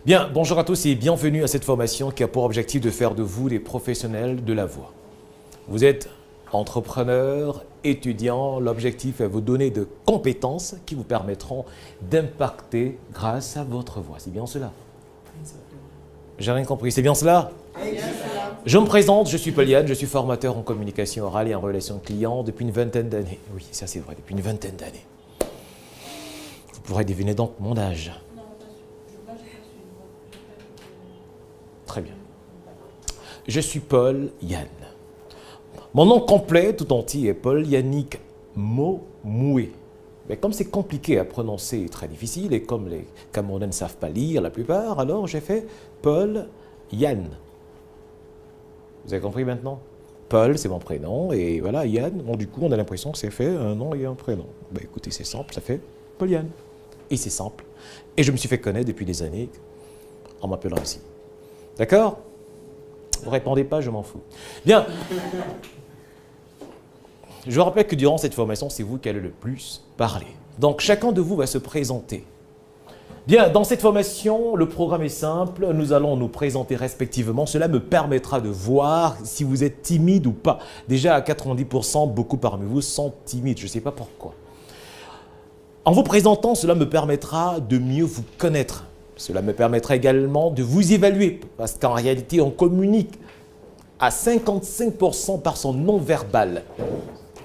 Bien, bonjour à tous et bienvenue à cette formation qui a pour objectif de faire de vous des professionnels de la voix. Vous êtes entrepreneur, étudiant, l'objectif est de vous donner de compétences qui vous permettront d'impacter grâce à votre voix. C'est bien cela? J'ai rien compris, c'est bien cela? Je me présente, je suis Paul Yann, je suis formateur en communication orale et en relations clients depuis une vingtaine d'années. Oui, ça c'est vrai, depuis une vingtaine d'années. Vous pourrez deviner donc mon âge. Très bien. Je suis Paul Yann. Mon nom complet tout entier est Paul Yannick Momoué. Mais comme c'est compliqué à prononcer et très difficile, et comme les Camerounais ne savent pas lire la plupart, alors j'ai fait Paul Yann. Vous avez compris maintenant? Paul, c'est mon prénom, et voilà, Yann, bon, du coup, on a l'impression que c'est fait un nom et un prénom. Ben, écoutez, c'est simple, ça fait Paul Yann. Et c'est simple. Et je me suis fait connaître depuis des années en m'appelant ainsi. D'accord? Vous ne répondez pas, je m'en fous. Bien. Je vous rappelle que durant cette formation, c'est vous qui allez le plus parler. Donc, chacun de vous va se présenter. Bien, dans cette formation, le programme est simple. Nous allons nous présenter respectivement. Cela me permettra de voir si vous êtes timide ou pas. Déjà, à 90%, beaucoup parmi vous sont timides. Je ne sais pas pourquoi. En vous présentant, cela me permettra de mieux vous connaître. Cela me permettra également de vous évaluer. Parce qu'en réalité, on communique à 55% par son non-verbal.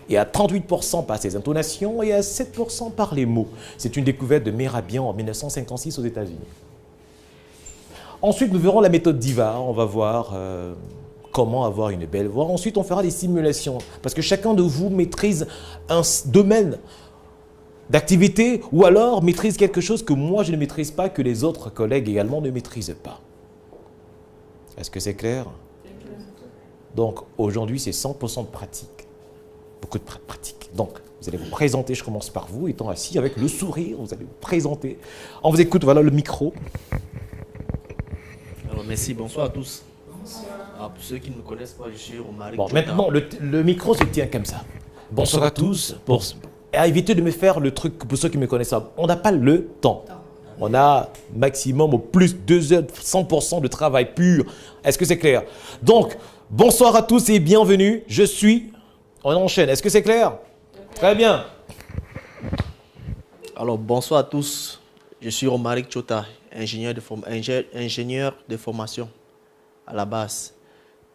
Et à 38% par ses intonations et à 7% par les mots. C'est une découverte de Merabian en 1956 aux États-Unis. Ensuite, nous verrons la méthode DIVA. On va voir comment avoir une belle voix. Ensuite, on fera des simulations. Parce que chacun de vous maîtrise un domaine d'activité ou alors maîtrise quelque chose que moi je ne maîtrise pas, que les autres collègues également ne maîtrisent pas. Est-ce que c'est clair? Donc, aujourd'hui, c'est 100% de pratique. Beaucoup de pratique. Donc, vous allez vous présenter, je commence par vous, étant assis avec le sourire, vous allez vous présenter. On vous écoute, voilà le micro. Alors, merci, bonsoir à tous. Alors, pour ceux qui ne me connaissent pas, je suis Romaric. Bon, maintenant, le micro se tient comme ça. Bonsoir à tous. Et à éviter de me faire le truc, pour ceux qui me connaissent pas, on n'a pas le temps. On a maximum au plus 2 heures, 100% de travail pur. Est-ce que c'est clair? Donc, bonsoir à tous et bienvenue. Je suis... On enchaîne. Est-ce que c'est clair? Très bien. Alors, bonsoir à tous. Je suis Romaric Chota, ingénieur de formation à la base.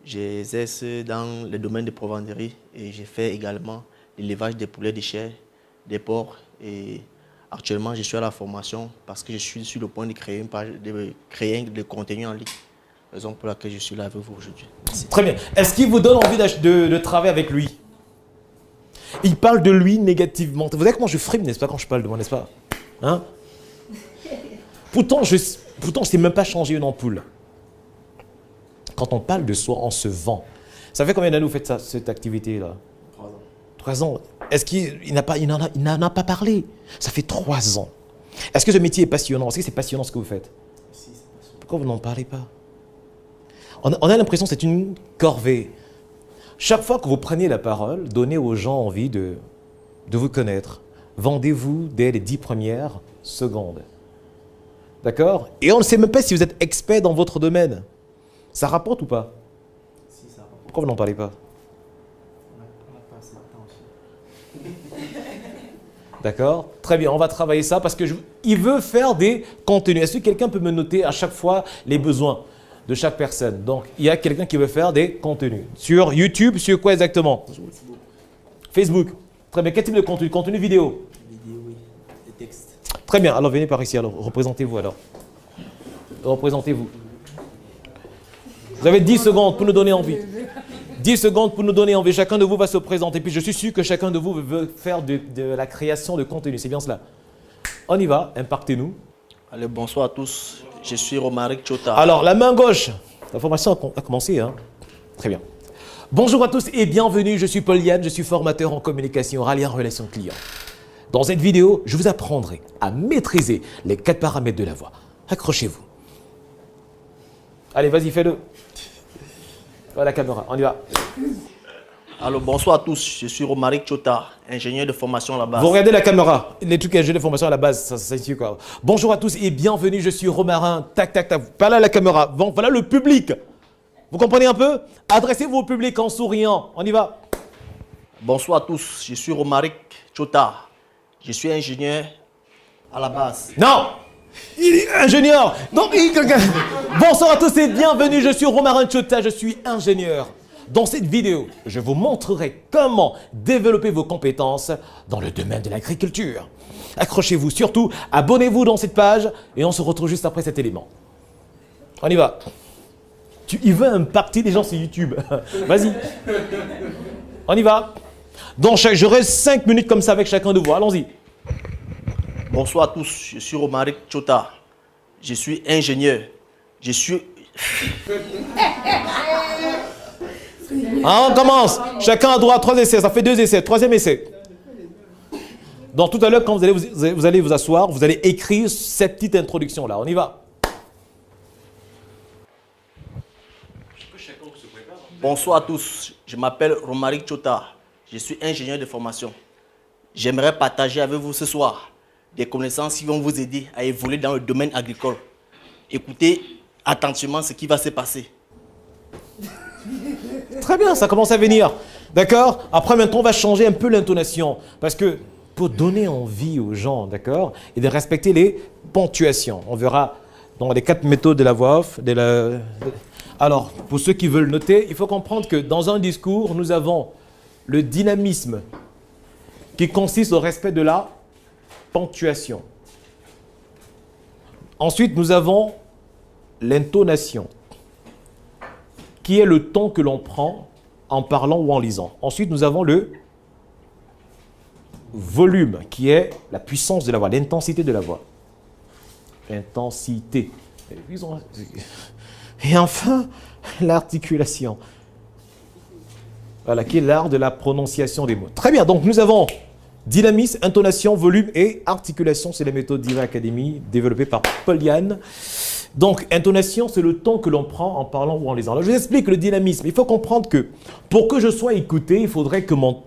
J'exerce dans le domaine de provenderie et j'ai fait également l'élevage des poulets de chair, des porcs. Et actuellement, je suis à la formation parce que je suis sur le point de créer une page, de créer des contenus en ligne. Raison pour laquelle je suis là avec vous aujourd'hui. Merci. Très bien. Est-ce qu'il vous donne envie de travailler avec lui? Il parle de lui négativement. Vous savez comment je frime, n'est-ce pas, quand je parle de moi, n'est-ce pas? Hein? Pourtant, je ne sais même pas changer une ampoule. Quand on parle de soi, on se vend. Ça fait combien d'années vous faites ça, cette activité-là? 3 ans. 3 ans. Est-ce qu'il n'en a pas parlé? Ça fait 3 ans. Est-ce que ce métier est passionnant? Est-ce que c'est passionnant ce que vous faites? Si, c'est passionnant. Pourquoi vous n'en parlez pas? On a l'impression que c'est une corvée. Chaque fois que vous prenez la parole, donnez aux gens envie de vous connaître. Vendez-vous dès les 10 premières secondes. D'accord? Et on ne sait même pas si vous êtes expert dans votre domaine. Ça rapporte ou pas? Si, ça rapporte. Pourquoi vous n'en parlez pas? On n'a pas assez de temps aussi. D'accord? Très bien, on va travailler ça parce qu'il veut faire des contenus. Est-ce que quelqu'un peut me noter à chaque fois les besoins de chaque personne? Donc, il y a quelqu'un qui veut faire des contenus. Sur YouTube, sur quoi exactement? Facebook. Très bien. Quel type de contenu? Contenu vidéo? Vidéo, oui. Des textes. Très bien. Alors, venez par ici. Alors, représentez-vous alors. Représentez-vous. Vous avez 10 secondes pour nous donner envie. 10 secondes pour nous donner envie. Chacun de vous va se présenter. Puis, je suis sûr que chacun de vous veut faire de la création de contenu. C'est bien cela. On y va. Impactez-nous. Allez, bonsoir à tous. Je suis Romaric Chota. Alors, la main gauche. La formation a commencé, hein? Très bien. Bonjour à tous et bienvenue. Je suis Paul Yann, je suis formateur en communication orale et en relations clients. Dans cette vidéo, je vous apprendrai à maîtriser les 4 paramètres de la voix. Accrochez-vous. Allez, vas-y, fais-le. Voilà la caméra, on y va. Alors, bonsoir à tous. Je suis Romaric Chota, ingénieur de formation à la base. Vous regardez la caméra. Les trucs ingénieurs de formation à la base, ça signifie quoi? Bonjour à tous et bienvenue, je suis Romarin. Tac, tac, tac. Voilà la caméra. Bon, voilà le public. Vous comprenez un peu? Adressez-vous au public en souriant. On y va. Bonsoir à tous. Je suis Romaric Chota. Je suis ingénieur à la base. Non! Il est ingénieur. Donc, bonsoir à tous et bienvenue, je suis Romarin Chota, je suis ingénieur. Dans cette vidéo, je vous montrerai comment développer vos compétences dans le domaine de l'agriculture. Accrochez-vous, surtout, abonnez-vous dans cette page et on se retrouve juste après cet élément. On y va. Il veut un parti des gens sur YouTube. Vas-y. On y va. Donc, je reste 5 minutes comme ça avec chacun de vous. Allons-y. Bonsoir à tous. Je suis Romaric Chota. Je suis ingénieur. Je suis... On commence. Chacun a droit à 3 essais. Ça fait 2 essais. 3e essai. Donc tout à l'heure, quand vous allez vous asseoir, vous allez écrire cette petite introduction-là. On y va. Bonsoir à tous. Je m'appelle Romaric Chota. Je suis ingénieur de formation. J'aimerais partager avec vous ce soir des connaissances qui vont vous aider à évoluer dans le domaine agricole. Écoutez attentivement ce qui va se passer. Très bien, ça commence à venir. D'accord? Après, maintenant, on va changer un peu l'intonation. Parce que pour donner envie aux gens, d'accord, et de respecter les ponctuations. On verra dans les 4 méthodes de la voix off. Alors, pour ceux qui veulent noter, il faut comprendre que dans un discours, nous avons le dynamisme qui consiste au respect de la ponctuation. Ensuite, nous avons l'intonation, qui est le ton que l'on prend en parlant ou en lisant. Ensuite, nous avons le volume, qui est la puissance de la voix, l'intensité de la voix. Intensité. Et enfin, l'articulation. Voilà, qui est l'art de la prononciation des mots. Très bien, donc nous avons dynamisme, intonation, volume et articulation. C'est la méthode d'Ira Academy, développée par Paul Yann. Donc, intonation, c'est le ton que l'on prend en parlant ou en lisant. Alors, je vous explique le dynamisme. Il faut comprendre que pour que je sois écouté, il faudrait que mon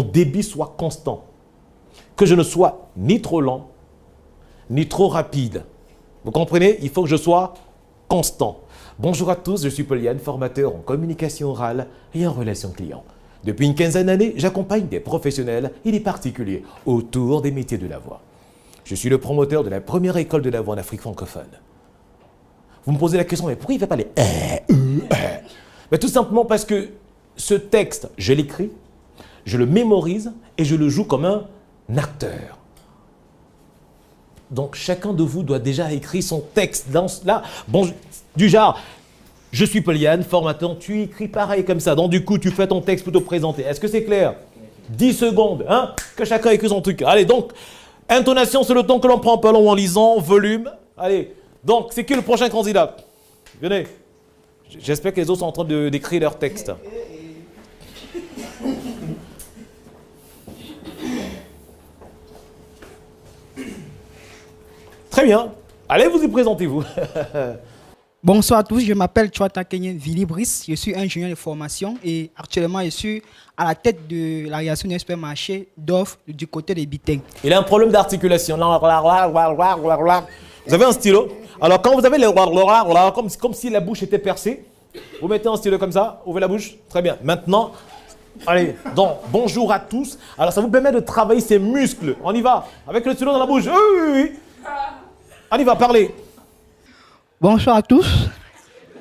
débit soit constant. Que je ne sois ni trop lent, ni trop rapide. Vous comprenez? Il faut que je sois constant. Bonjour à tous, je suis Paul Yann, formateur en communication orale et en relations clients. Depuis une quinzaine d'années, j'accompagne des professionnels et des particuliers autour des métiers de la voix. Je suis le promoteur de la première école de la voix en Afrique francophone. Vous me posez la question, mais pourquoi il ne fait pas les mais tout simplement parce que ce texte, je l'écris, je le mémorise et je le joue comme un acteur. Donc chacun de vous doit déjà écrire son texte là. Bon, du genre, je suis Paul Yann, formateur, tu écris pareil comme ça. Donc du coup, tu fais ton texte pour te présenter. Est-ce que c'est clair? 10 secondes, hein, que chacun écrit son truc. Allez, donc, intonation, c'est le ton que l'on prend en parlant ou en lisant. Volume, allez. Donc, c'est qui le prochain candidat? Venez. J'espère que les autres sont en train d'écrire leur texte. Très bien. Allez, vous y présentez-vous. Bonsoir à tous, je m'appelle Chota Kenyen Vili Brice, je suis ingénieur de formation et actuellement je suis à la tête de la réalisation d'un supermarché d'offres du côté des Biteng. Il a un problème d'articulation. Vous avez un stylo. Alors quand vous avez le comme si la bouche était percée, vous mettez un stylo comme ça, ouvrez la bouche. Très bien. Maintenant, allez, donc bonjour à tous. Alors ça vous permet de travailler ces muscles. On y va. Avec le stylo dans la bouche. Oui. On y va, parler. Bonsoir à tous.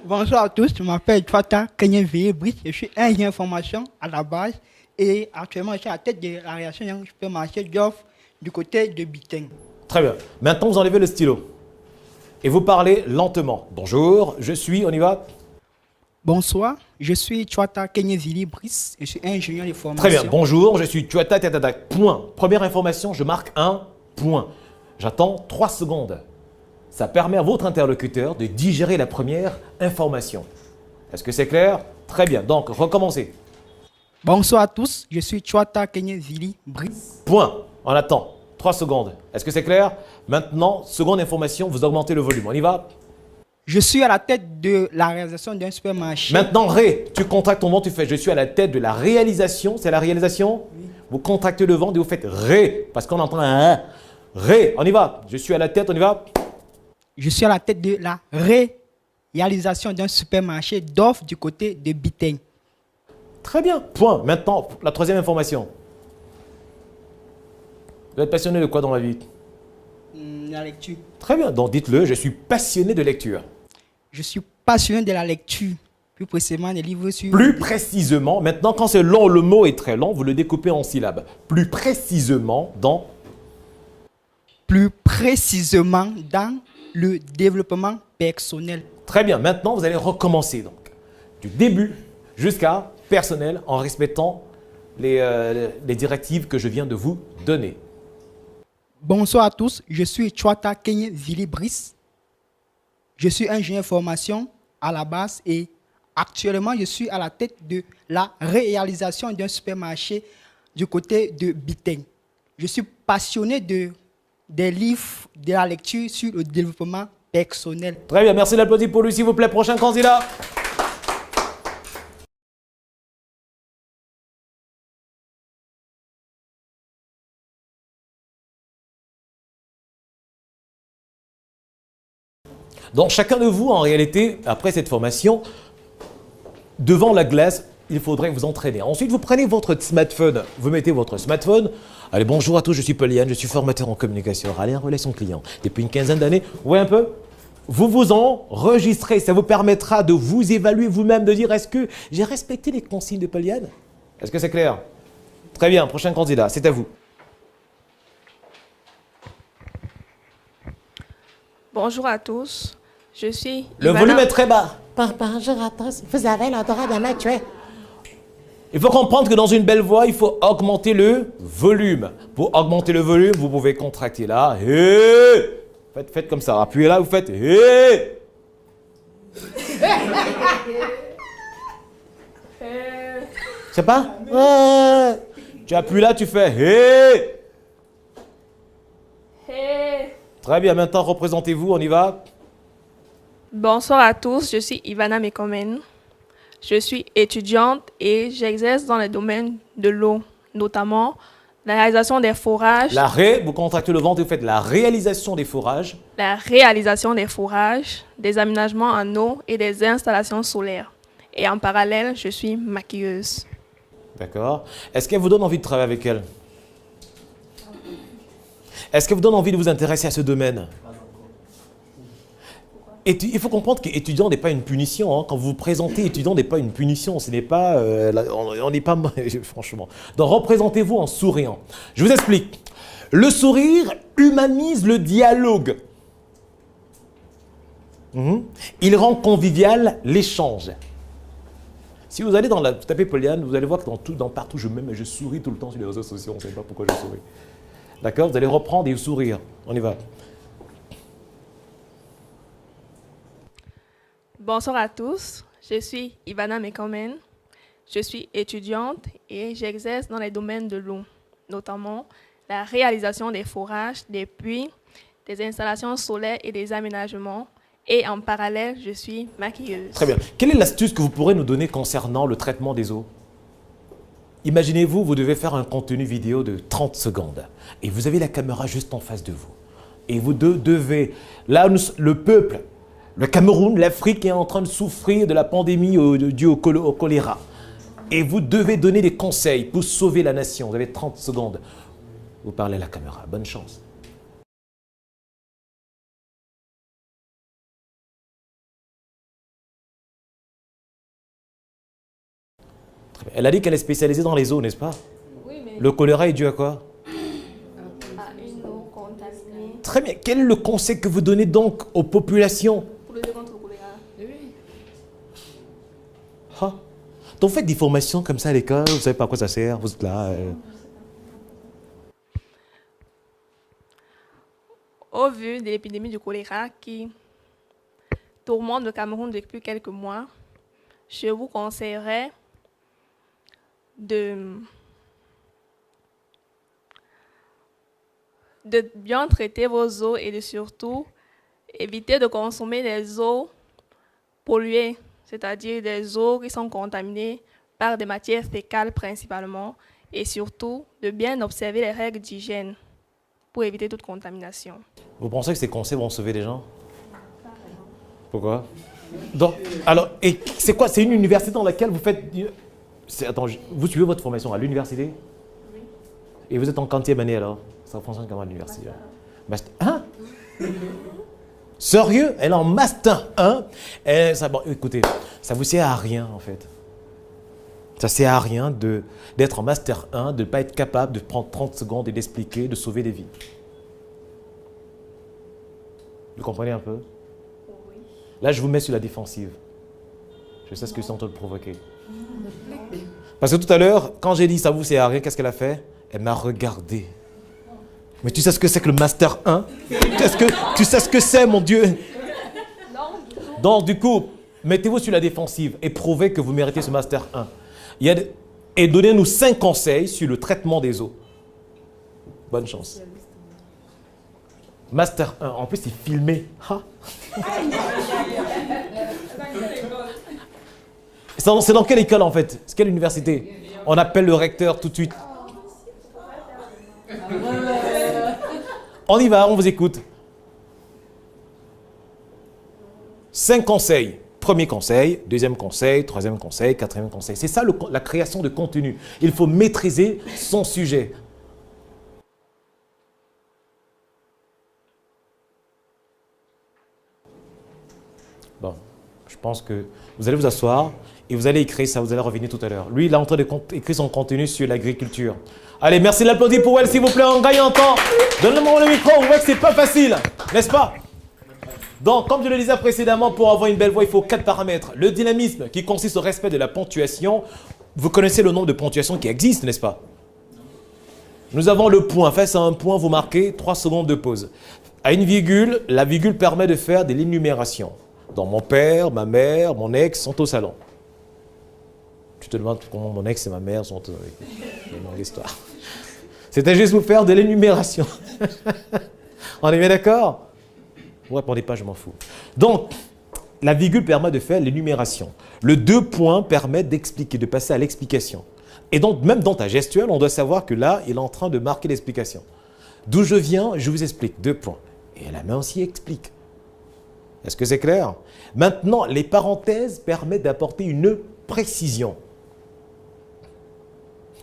Bonsoir à tous, je m'appelle Chota Kenyen Vili Brice, je suis ingénieur de formation à la base et actuellement je suis à la tête de la réalisation d'un supermarché d'offres du côté de Biteng. Très bien. Maintenant vous enlevez le stylo. Et vous parlez lentement. Bonjour, je suis, on y va. Bonsoir, je suis Chota Kenyen Vili Brice, je suis ingénieur de formation. Très bien, bonjour, je suis Chota point. Première information, je marque un point. J'attends 3 secondes. Ça permet à votre interlocuteur de digérer la première information. Est-ce que c'est clair? Très bien, donc recommencez. Bonsoir à tous, je suis Chota Kenyen Vili Brice. Point, on attend. 3 secondes. Est-ce que c'est clair? Maintenant, seconde information, vous augmentez le volume. On y va? Je suis à la tête de la réalisation d'un supermarché. Maintenant, ré, tu contractes ton ventre, tu fais je suis à la tête de la réalisation. C'est la réalisation? Oui. Vous contractez le ventre et vous faites ré, parce qu'on entend un ré. On y va. Je suis à la tête, on y va. Je suis à la tête de la réalisation d'un supermarché d'offres du côté de Biteng. Très bien. Point. Maintenant, la troisième information. Vous êtes passionné de quoi dans la vie? La lecture. Très bien. Donc dites-le, je suis passionné de lecture. Je suis passionné de la lecture. Plus précisément, des livres sur... Plus précisément, maintenant, quand c'est long, le mot est très long, vous le découpez en syllabes. Plus précisément dans... Plus précisément dans le développement personnel. Très bien. Maintenant, vous allez recommencer donc. Du début jusqu'à personnel en respectant les directives que je viens de vous donner. Bonsoir à tous, je suis Chouata Kenye Vili Brice. Je suis ingénieur de formation à la base et actuellement je suis à la tête de la réalisation d'un supermarché du côté de Biteng. Je suis passionné des livres, de la lecture sur le développement personnel. Très bien, merci d'applaudir pour lui s'il vous plaît. Prochain candidat. Donc chacun de vous, en réalité, après cette formation, devant la glace, il faudrait vous entraîner. Ensuite, vous prenez votre smartphone, vous mettez votre smartphone. Allez, bonjour à tous, je suis Pauliane, je suis formateur en communication orale et en relations clients. Depuis une quinzaine d'années, vous voyez un peu? Vous vous enregistrez, ça vous permettra de vous évaluer vous-même, de dire est-ce que j'ai respecté les consignes de Pauliane? Est-ce que c'est clair? Très bien, prochain candidat, c'est à vous. Bonjour à tous, je suis Le Ivana. volume est très bas. Bonjour à tous, vous avez le droit de me tuer. Il faut comprendre que dans une belle voix, il faut augmenter le volume. Pour augmenter le volume, vous pouvez contracter là. Hey! Faites comme ça. Appuyez là, vous faites hey! C'est pas? Tu appuies là, tu fais hey! Très bien, maintenant représentez-vous, on y va. Bonsoir à tous, je suis Ivana Mekomen. Je suis étudiante et j'exerce dans le domaine de l'eau, notamment la réalisation des forages. La ré, vous contractez le ventre et vous faites la réalisation des forages. La réalisation des forages, des aménagements en eau et des installations solaires. Et en parallèle, je suis maquilleuse. D'accord. Est-ce qu'elle vous donne envie de travailler avec elle? Est-ce qu'elle vous donne envie de vous intéresser à ce domaine? Il faut comprendre qu'étudiant n'est pas une punition. Hein. Quand vous vous présentez, étudiant n'est pas une punition. Ce n'est pas... on n'est pas... Franchement. Donc, représentez-vous en souriant. Je vous explique. Le sourire humanise le dialogue. Il rend convivial l'échange. Si vous allez vous tapez Pauliane, vous allez voir que partout, je souris tout le temps sur les réseaux sociaux. On ne sait pas pourquoi je souris. D'accord? Vous allez reprendre et sourire. On y va. Bonsoir à tous, je suis Ivana Mekomen. Je suis étudiante et j'exerce dans les domaines de l'eau, notamment la réalisation des forages, des puits, des installations solaires et des aménagements. Et en parallèle, je suis maquilleuse. Très bien. Quelle est l'astuce que vous pourrez nous donner concernant le traitement des eaux? Imaginez-vous, vous devez faire un contenu vidéo de 30 secondes et vous avez la caméra juste en face de vous. Et vous devez... Là, le peuple, le Cameroun, l'Afrique est en train de souffrir de la pandémie due au choléra. Et vous devez donner des conseils pour sauver la nation. Vous avez 30 secondes. Vous parlez à la caméra. Bonne chance. Elle a dit qu'elle est spécialisée dans les eaux, n'est-ce pas? Oui, mais... Le choléra est dû à quoi? À une eau contaminée. Très bien. Quel est le conseil que vous donnez donc aux populations? Pour lutter contre le choléra. Oui. Ah. Donc faites des formations comme ça à l'école, vous savez pas à quoi ça sert, vous êtes là. Au vu de l'épidémie du choléra qui tourmente le Cameroun depuis quelques mois, je vous conseillerais de bien traiter vos eaux et de surtout éviter de consommer des eaux polluées, c'est-à-dire des eaux qui sont contaminées par des matières fécales principalement, et surtout de bien observer les règles d'hygiène pour éviter toute contamination. Vous pensez que ces conseils vont sauver des gens? Pourquoi? Donc, alors, et c'est quoi? C'est une université dans laquelle vous faites... Attends, vous suivez votre formation à l'université? Oui. Et vous êtes en quantième année alors? Ça fonctionne comment à l'université? Master 1? Sérieux? Elle est en Master 1? Et ça, bon, écoutez, ça vous sert à rien en fait. Ça sert à rien d'être en Master 1, de ne pas être capable de prendre 30 secondes et d'expliquer, de sauver des vies. Vous comprenez un peu? Oui. Là, je vous mets sur la défensive. Je sais ce que je suis en train de provoquer. Parce que tout à l'heure, quand j'ai dit ça vous sert à rien, qu'est-ce qu'elle a fait? Elle m'a regardé. Mais tu sais ce que c'est que le Master 1? Tu sais ce que c'est, mon Dieu? Donc, du coup, mettez-vous sur la défensive et prouvez que vous méritez ce Master 1. Et donnez-nous 5 conseils sur le traitement des eaux. Bonne chance. Master 1, en plus c'est filmé. Ha. C'est dans quelle école en fait? C'est quelle université? On appelle le recteur tout de suite. On y va, on vous écoute. 5 conseils. Premier conseil, deuxième conseil, troisième conseil, quatrième conseil. C'est ça la création de contenu. Il faut maîtriser son sujet. Bon, je pense que vous allez vous asseoir et vous allez écrire ça, vous allez revenir tout à l'heure. Lui, il est en train d'écrire son contenu sur l'agriculture. Allez, merci de l'applaudir pour elle, s'il vous plaît, en gagnant en temps. Donnez-moi le micro, on voit que c'est pas facile, n'est-ce pas? Donc, comme je le disais précédemment, pour avoir une belle voix, il faut 4 paramètres. Le dynamisme, qui consiste au respect de la ponctuation. Vous connaissez le nombre de ponctuations qui existent, n'est-ce pas? Nous avons le point. Face à un point, vous marquez 3 secondes de pause. À une virgule, la virgule permet de faire de l'énumération. Donc, mon père, ma mère, mon ex sont au salon. Tu te demandes comment mon ex et ma mère sont... C'est une longue histoire. C'était juste pour faire de l'énumération. On est bien d'accord? Vous ne répondez pas, je m'en fous. Donc, la virgule permet de faire l'énumération. Le 2 points permet d'expliquer, de passer à l'explication. Et donc, même dans ta gestuelle, on doit savoir que là, il est en train de marquer l'explication. D'où je viens, je vous explique. 2 points. Et la main aussi explique. Est-ce que c'est clair? Maintenant, les parenthèses permettent d'apporter une précision.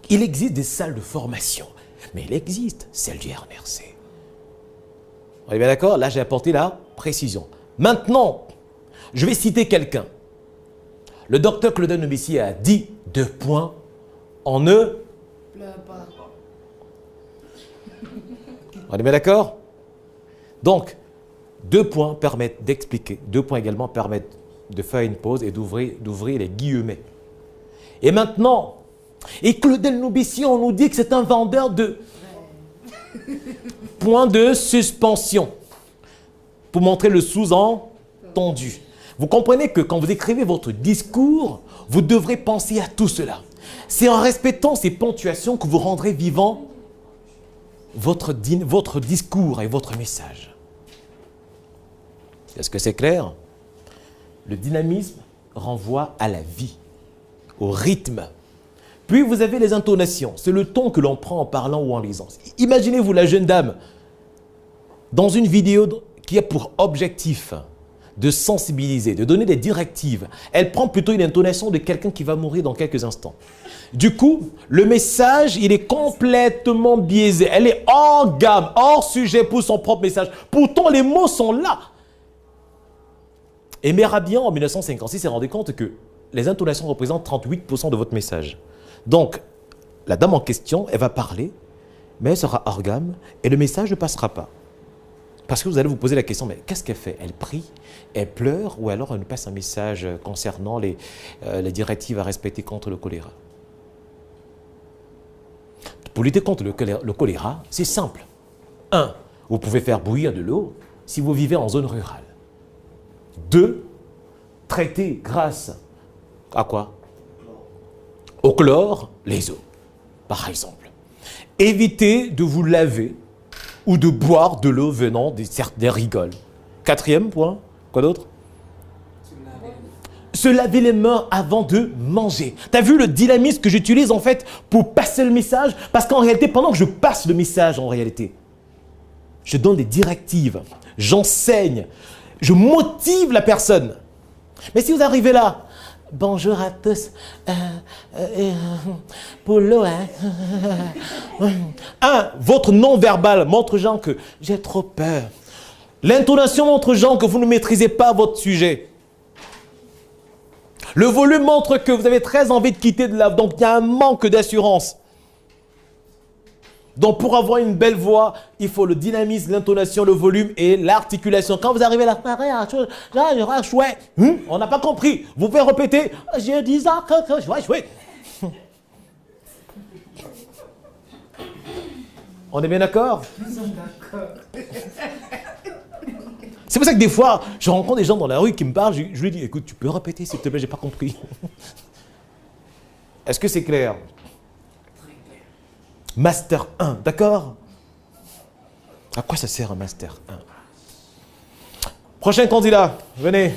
Il existe des salles de formation, mais il existe celle du RNRC. On est bien d'accord? Là, j'ai apporté la précision. Maintenant, je vais citer quelqu'un. Le docteur Claudel Nobissi a dit 2 points en ne pleure pas. On est bien d'accord? Donc, 2 points permettent d'expliquer. 2 points également permettent de faire une pause et d'ouvrir les guillemets. Et maintenant, et Claudel Nobissi, on nous dit que c'est un vendeur de... Point de suspension. Pour montrer le sous-entendu. Vous comprenez que quand vous écrivez votre discours, vous devrez penser à tout cela. C'est en respectant ces ponctuations que vous rendrez vivant votre discours et votre message. Est-ce que c'est clair? Le dynamisme renvoie à la vie, au rythme. Puis vous avez les intonations. C'est le ton que l'on prend en parlant ou en lisant. Imaginez-vous la jeune dame dans une vidéo qui a pour objectif de sensibiliser, de donner des directives. Elle prend plutôt une intonation de quelqu'un qui va mourir dans quelques instants. Du coup, le message, il est complètement biaisé. Elle est hors gamme, hors sujet pour son propre message. Pourtant, les mots sont là. Et Merabian, en 1956, s'est rendu compte que les intonations représentent 38% de votre message. Donc, la dame en question, elle va parler, mais elle sera hors gamme et le message ne passera pas. Parce que vous allez vous poser la question, mais qu'est-ce qu'elle fait? Elle prie, elle pleure ou alors elle nous passe un message concernant les directives à respecter contre le choléra? Pour lutter contre le choléra, c'est simple. 1. Vous pouvez faire bouillir de l'eau si vous vivez en zone rurale. 2. Traiter grâce à quoi? Au chlore, les eaux, par exemple. Évitez de vous laver ou de boire de l'eau venant des rigoles. 4e point, quoi d'autre? Se laver les mains avant de manger. Tu as vu le dynamisme que j'utilise en fait pour passer le message? Parce qu'en réalité, pendant que je passe le message, en réalité, je donne des directives, j'enseigne, je motive la personne. Mais si vous arrivez là, bonjour à tous, pour l'eau, votre non-verbal montre aux gens que j'ai trop peur. L'intonation montre aux gens que vous ne maîtrisez pas votre sujet. Le volume montre que vous avez très envie de quitter de là. Donc, il y a un manque d'assurance. Donc, pour avoir une belle voix, il faut le dynamisme, l'intonation, le volume et l'articulation. Quand vous arrivez là, on n'a pas compris. Vous pouvez répéter. J'ai dit ça. On est bien d'accord? C'est pour ça que des fois, je rencontre des gens dans la rue qui me parlent, je lui dis, écoute, tu peux répéter s'il te plaît, j'ai pas compris. Est-ce que c'est clair? Master 1, d'accord? À quoi ça sert un Master 1? Prochain candidat, venez.